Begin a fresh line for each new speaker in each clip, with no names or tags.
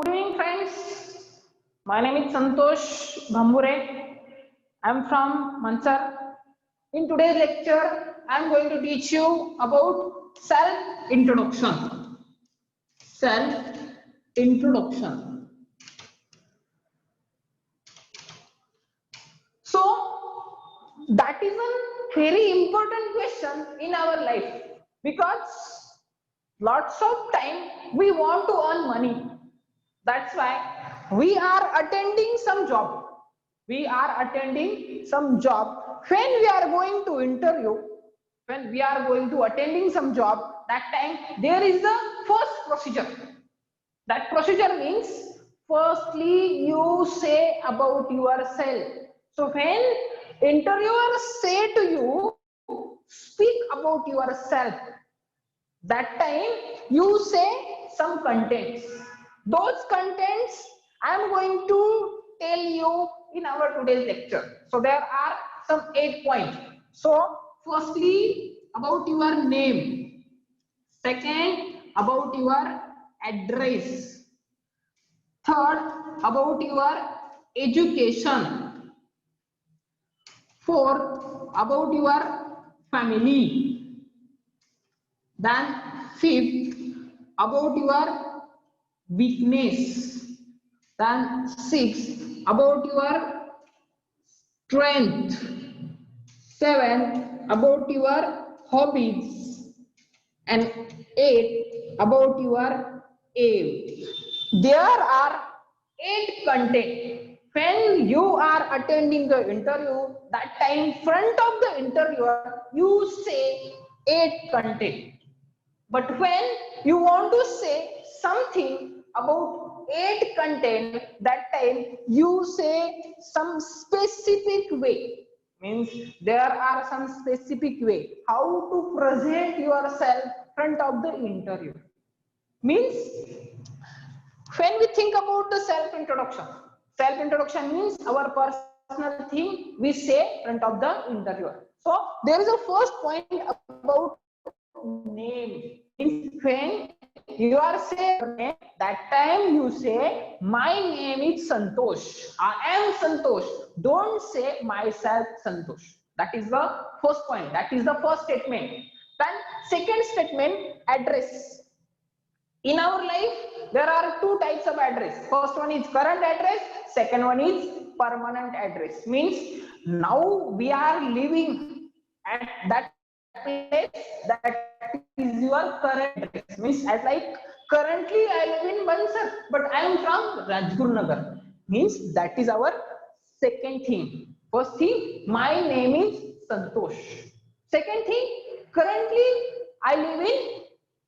Good evening, friends. My name is Santosh Bhambure. I am from Manchar. In today's lecture, I am going to teach you about self-introduction. Self-introduction. So, that is a very important question in our life because lots of time we want to earn money. That's why we are attending some job. We are attending some job. When we are going to interview, when we are going to attending some job, that time there is a first procedure. That procedure means firstly you say about yourself. So when interviewers say to you, speak about yourself, that time you say some contents. Those contents I am going to tell you in our today's lecture. So there are some 8 points. So firstly about your name, second about your address, third about your education, fourth about your family, then fifth about your weakness, then sixth about your strength, seventh about your hobbies, and eighth about your aim. There are 8 content. When you are attending the interview, that time front of the interviewer you say 8 content. But when you want to say something about 8 content, that time you say some specific way. Means there are some specific way how to present yourself front of the interview. Means when we think about the self-introduction means our personal thing we say front of the interviewer. So there is a first point about name. When you are saying name, that time you say my name is Santosh. I am Santosh. Don't say myself Santosh. That is the first point. That is the first statement. Then second statement, address. In our life, there are 2 types of address. First one is current address, second one is permanent address. Means now we are living at that place, that is your current address. Means as like currently I live in Bansar, but I am from Rajgurunagar. Means that is our second thing. First thing, my name is Santosh. Second thing, currently I live in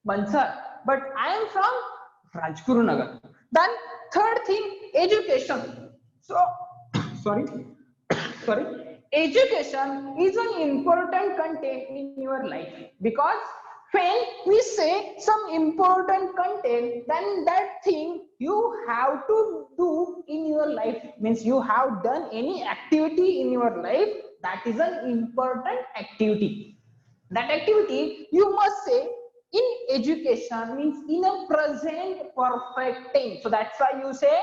Bansar, but I am from Rajgurunagar. Then third thing, education. So sorry, education is an important content in your life because when we say some important content, then that thing you have to do in your life. Means you have done any activity in your life, that is an important activity. That activity you must say in education, means in a present perfect tense. So that's why you say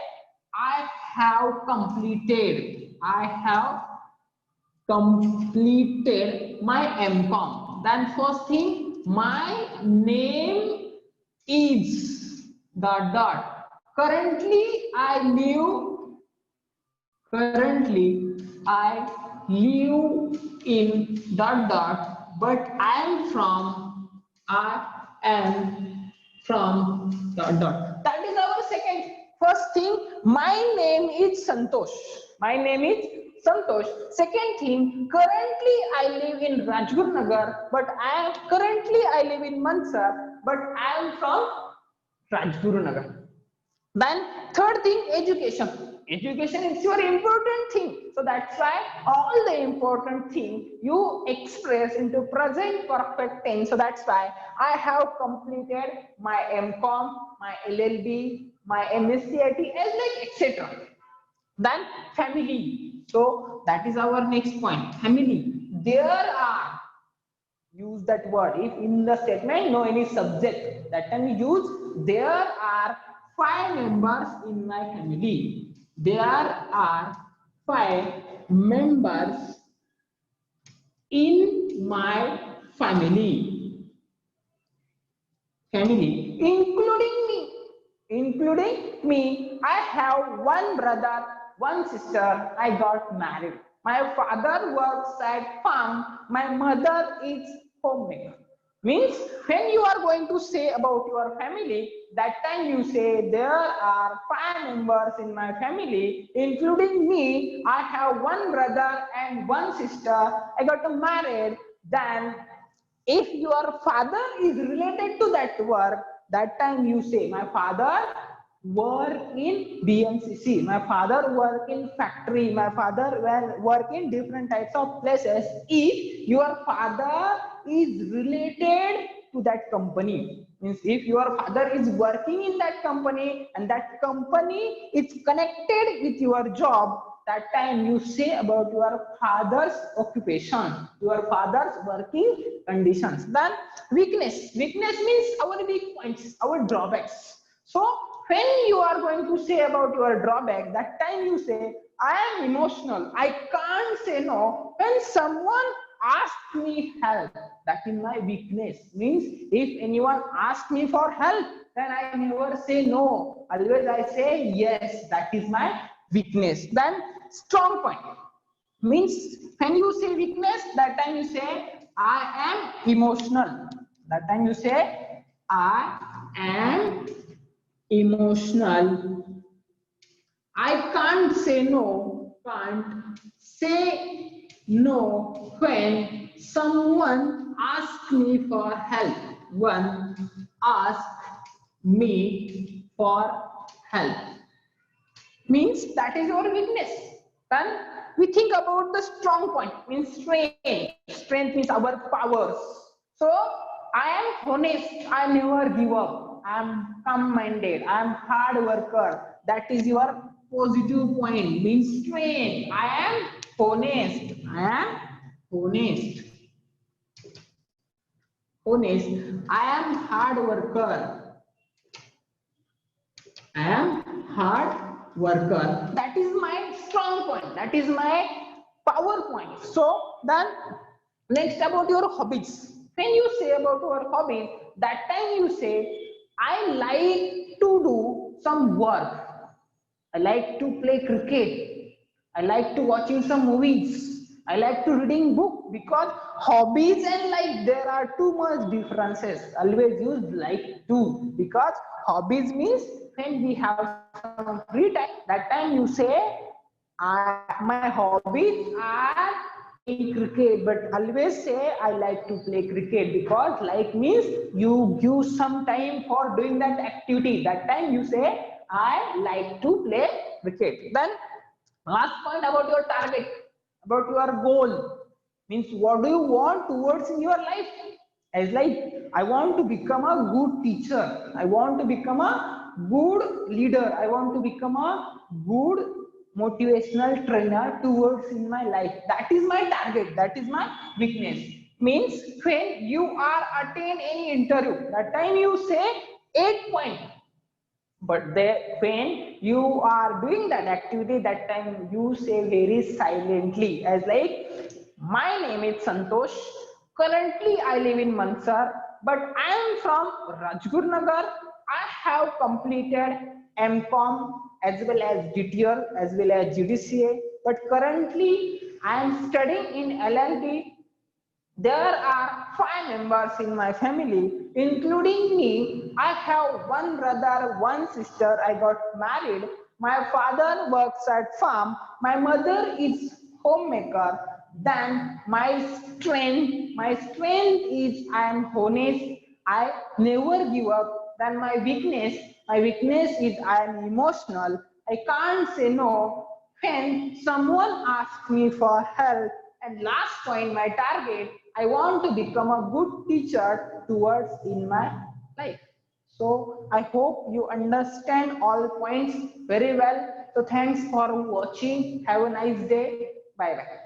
I have completed my MCom. Then first thing, my name is ... Currently I live in ... but I am from ... That is our second. First thing, my name is Santosh. Second thing, currently I live in Rajgurunagar, but currently I live in Mansar, but I am from Rajgurunagar. Then third thing, education. Education is your important thing. So that's why all the important thing you express into present perfect tense. So that's why I have completed my MCom, my LLB, my MSCIT, as like etc. Then family. So that is our next point. Family. There are, use that word if in the statement no any subject, that time we use there are five members in my family. There are five members in my family. Including me. I have one brother, one sister. I got married. My father works at farm. My mother is homemaker. Means when you are going to say about your family, that time you say there are five members in my family, including me. I have one brother and one sister. I got married. Then if your father is related to that work, that time you say my father work in BMCC, my father work in factory, my father work in different types of places. If your father is related to that company, means if your father is working in that company and that company is connected with your job, that time you say about your father's occupation, your father's working conditions. Then weakness means our weak points, our drawbacks. So when you are going to say about your drawback, that time you say I am emotional, I can't say no when someone asks me help. That is my weakness. Means if anyone asks me for help, then I never say no, always I say yes. That is my weakness. Then strong point means when you say weakness, that time you say I am emotional. That time you say I am emotional. I can't say no. Can't say no when someone asks me for help. One ask me for help. Means that is your weakness. Then we think about the strong point, means strength means our powers. So I am honest, I never give up, I am calm minded, I am hard worker. That is your positive point, means strength. I am honest, I am honest honest I am hard worker, I am hard worker. That is my strong point. That is my power point. So then next about your hobbies. When you say about your hobbies, that time you say, I like to do some work. I like to play cricket. I like to watching some movies. I like to reading book, because hobbies and like there are too much differences. Always use like to, because hobbies means when we have some free time, that time you say my hobbies are playing cricket, but always say I like to play cricket, because like means you give some time for doing that activity. That time you say I like to play cricket. Then last point about your target, about your goal, means what do you want towards in your life? As like I want to become a good teacher, I want to become a good leader, I want to become a good motivational trainer towards in my life. That is my target, that is my weakness. Means when you are attend any interview, that time you say 8 point, but there when you are doing that activity, that time you say very silently, as like my name is Santosh, currently I live in Manchar, but I am from Rajgurunagar. I have completed MCom as well as DTR as well as GDCA, but currently I am studying in LLB. There are five members in my family, including me. I have one brother, one sister. I got married. My father works at farm. My mother is homemaker. Then my strength is I am honest. I never give up. Then my weakness is I am emotional. I can't say no when someone asks me for help. And last point, my target, I want to become a good teacher towards in my life. So I hope you understand all points very well. So thanks for watching. Have a nice day. Bye bye.